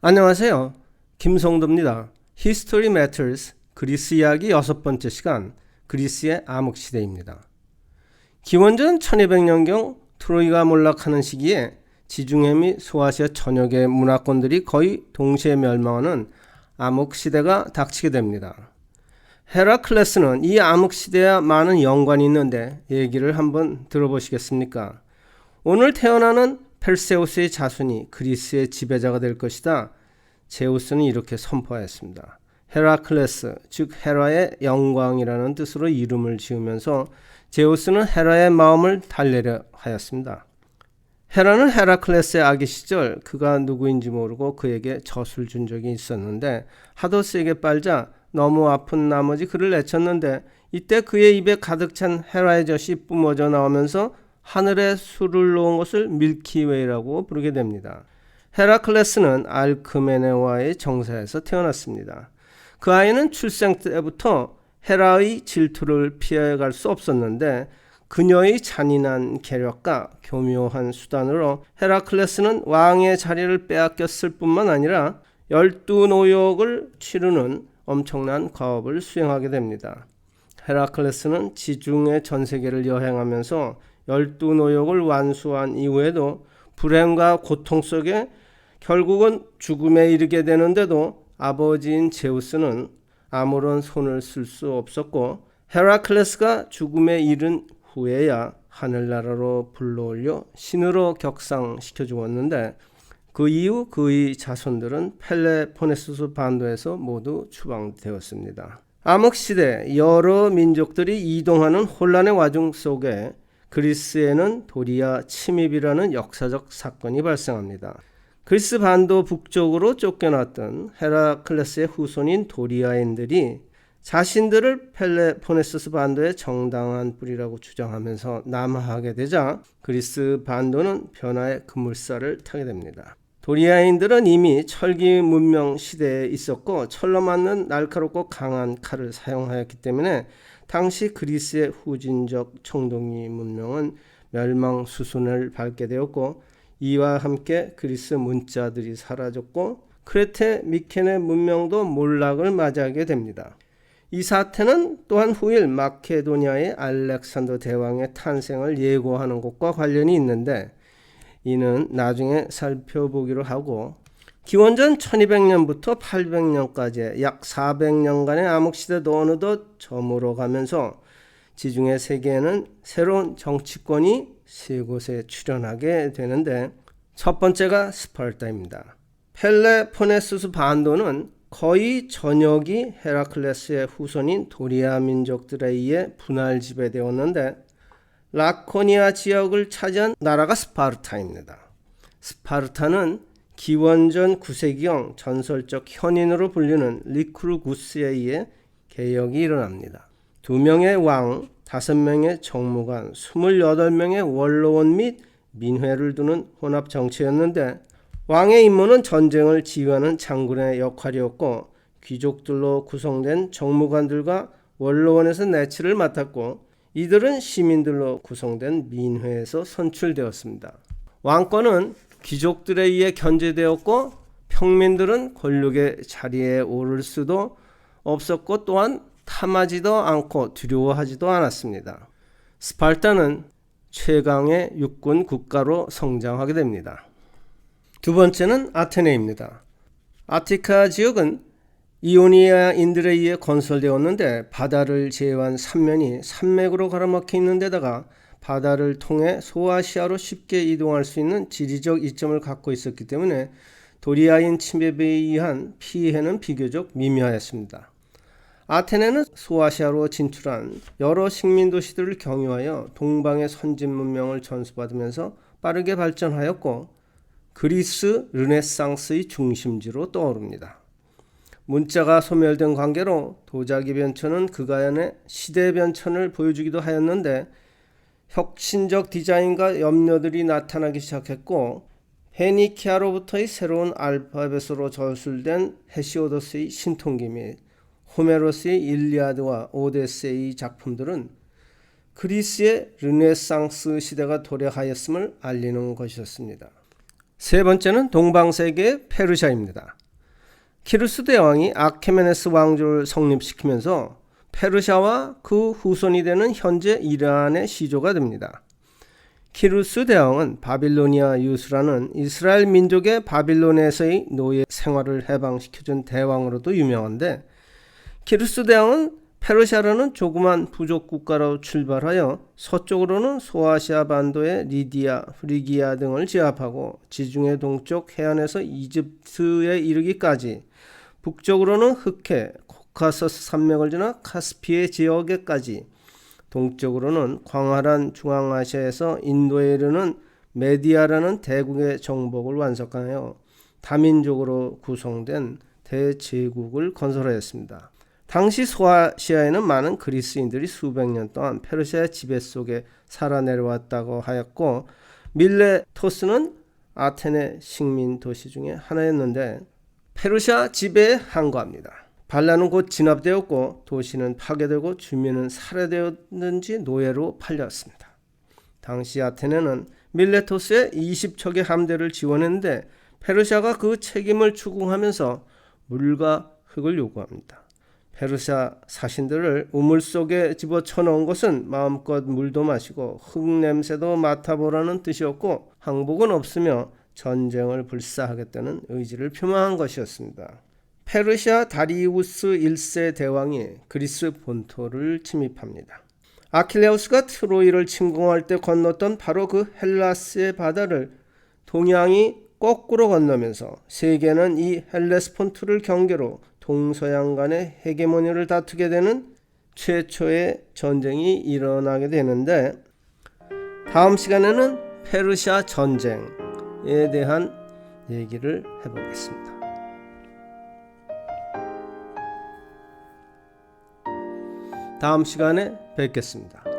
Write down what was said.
안녕하세요. 김성도입니다. History Matters 그리스 이야기 6번째 시간 그리스의 암흑시대입니다. 기원전 1200년경 트로이가 몰락하는 시기에 지중해 및 소아시아 전역의 문화권들이 거의 동시에 멸망하는 암흑시대가 닥치게 됩니다. 헤라클레스는 이 암흑시대와 많은 연관이 있는데 얘기를 한번 들어보시겠습니까? 오늘 태어나는 펠세우스의 자손이 그리스의 지배자가 될 것이다. 제우스는 이렇게 선포하였습니다. 헤라클레스, 즉 헤라의 영광이라는 뜻으로 이름을 지으면서 제우스는 헤라의 마음을 달래려 하였습니다. 헤라는 헤라클레스의 아기 시절 그가 누구인지 모르고 그에게 젖을 준 적이 있었는데 하도 세게 빨자 너무 아픈 나머지 그를 내쳤는데 이때 그의 입에 가득 찬 헤라의 젖이 뿜어져 나오면서 하늘에 술을 놓은 것을 밀키웨이라고 부르게 됩니다. 헤라클레스는 알크메네와의 정사에서 태어났습니다. 그 아이는 출생 때부터 헤라의 질투를 피해갈 수 없었는데 그녀의 잔인한 계략과 교묘한 수단으로 헤라클레스는 왕의 자리를 빼앗겼을 뿐만 아니라 12노역을 치르는 엄청난 과업을 수행하게 됩니다. 헤라클레스는 지중해 전 세계를 여행하면서 12노역을 완수한 이후에도 불행과 고통 속에 결국은 죽음에 이르게 되는데도 아버지인 제우스는 아무런 손을 쓸 수 없었고 헤라클레스가 죽음에 이른 후에야 하늘나라로 불러올려 신으로 격상시켜 주었는데 그 이후 그의 자손들은 펠레포네수스 반도에서 모두 추방되었습니다. 암흑시대 여러 민족들이 이동하는 혼란의 와중 속에 그리스에는 도리아 침입이라는 역사적 사건이 발생합니다. 그리스 반도 북쪽으로 쫓겨났던 헤라클레스의 후손인 도리아인들이 자신들을 펠레포네소스 반도의 정당한 뿌리라고 주장하면서 남하하게 되자 그리스 반도는 변화의 급물살을 타게 됩니다. 도리아인들은 이미 철기 문명 시대에 있었고 철로 만든 날카롭고 강한 칼을 사용하였기 때문에 당시 그리스의 후진적 청동기 문명은 멸망 수순을 밟게 되었고 이와 함께 그리스 문자들이 사라졌고 크레테 미케네 문명도 몰락을 맞이하게 됩니다. 이 사태는 또한 후일 마케도니아의 알렉산더 대왕의 탄생을 예고하는 것과 관련이 있는데 이는 나중에 살펴보기로 하고 기원전 1200년부터 800년까지 약 400년간의 암흑시대도 어느덧 저물어 가면서 지중해 세계에는 새로운 정치권이 세 곳에 출현하게 되는데 첫 번째가 스파르타입니다. 펠레포네수스 반도는 거의 전역이 헤라클레스의 후손인 도리아 민족들에 의해 분할 지배되었는데 라코니아 지역을 차지한 나라가 스파르타입니다. 스파르타는 기원전 9세기경 전설적 현인으로 불리는 리크루구스에 의해 개혁이 일어납니다. 2명의 왕, 5명의 정무관, 28명의 원로원 및 민회를 두는 혼합 정치였는데 왕의 임무는 전쟁을 지휘하는 장군의 역할이었고 귀족들로 구성된 정무관들과 원로원에서 내치를 맡았고 이들은 시민들로 구성된 민회에서 선출되었습니다. 왕권은 귀족들에 의해 견제되었고 평민들은 권력의 자리에 오를 수도 없었고 또한 탐하지도 않고 두려워하지도 않았습니다. 스파르타는 최강의 육군 국가로 성장하게 됩니다. 두 번째는 아테네입니다. 아티카 지역은 이오니아인들에 의해 건설되었는데 바다를 제외한 삼면이 산맥으로 가로막혀 있는 데다가 바다를 통해 소아시아로 쉽게 이동할 수 있는 지리적 이점을 갖고 있었기 때문에 도리아인 침입에 의한 피해는 비교적 미미하였습니다. 아테네는 소아시아로 진출한 여러 식민 도시들을 경유하여 동방의 선진 문명을 전수받으면서 빠르게 발전하였고 그리스 르네상스의 중심지로 떠오릅니다. 문자가 소멸된 관계로 도자기 변천은 그간의 시대 변천을 보여주기도 하였는데 혁신적 디자인과 염료들이 나타나기 시작했고 페니키아로부터의 새로운 알파벳으로 저술된 헤시오도스의 신통기 및 호메로스의 일리아드와 오데세이 작품들은 그리스의 르네상스 시대가 도래하였음을 알리는 것이었습니다. 세 번째는 동방세계의 페르시아입니다. 키루스 대왕이 아케메네스 왕조를 성립시키면서 페르시아와 그 후손이 되는 현재 이란의 시조가 됩니다. 키루스 대왕은 바빌로니아 유수라는 이스라엘 민족의 바빌론에서의 노예 생활을 해방시켜준 대왕으로도 유명한데, 키루스 대왕은 페르시아라는 조그만 부족 국가로 출발하여 서쪽으로는 소아시아 반도의 리디아, 프리기아 등을 제압하고 지중해 동쪽 해안에서 이집트에 이르기까지, 북쪽으로는 흑해, 코카서스 산맥을 지나 카스피해 지역에까지, 동쪽으로는 광활한 중앙아시아에서 인도에 이르는 메디아라는 대국의 정복을 완성하여 다민족으로 구성된 대제국을 건설하였습니다. 당시 소아시아에는 많은 그리스인들이 수백 년 동안 페르시아의 지배 속에 살아 내려왔다고 하였고, 밀레토스는 아테네 식민 도시 중에 하나였는데 페르시아 지배에 항거합니다. 반란은 곧 진압되었고 도시는 파괴되고 주민은 살해되었는지 노예로 팔렸습니다. 당시 아테네는 밀레토스의 20척의 함대를 지원했는데 페르시아가 그 책임을 추궁하면서 물과 흙을 요구합니다. 페르시아 사신들을 우물 속에 집어쳐넣은 것은 마음껏 물도 마시고 흙 냄새도 맡아보라는 뜻이었고, 항복은 없으며 전쟁을 불사하겠다는 의지를 표명한 것이었습니다. 페르시아 다리우스 1세 대왕이 그리스 본토를 침입합니다. 아킬레우스가 트로이를 침공할 때 건넜던 바로 그 헬라스의 바다를 동양이 거꾸로 건너면서 세계는 이 헬레스폰트를 경계로 동서양 간의 헤게모니를 다투게 되는 최초의 전쟁이 일어나게 되는데, 다음 시간에는 페르시아 전쟁에 대한 얘기를 해보겠습니다. 다음 시간에 뵙겠습니다.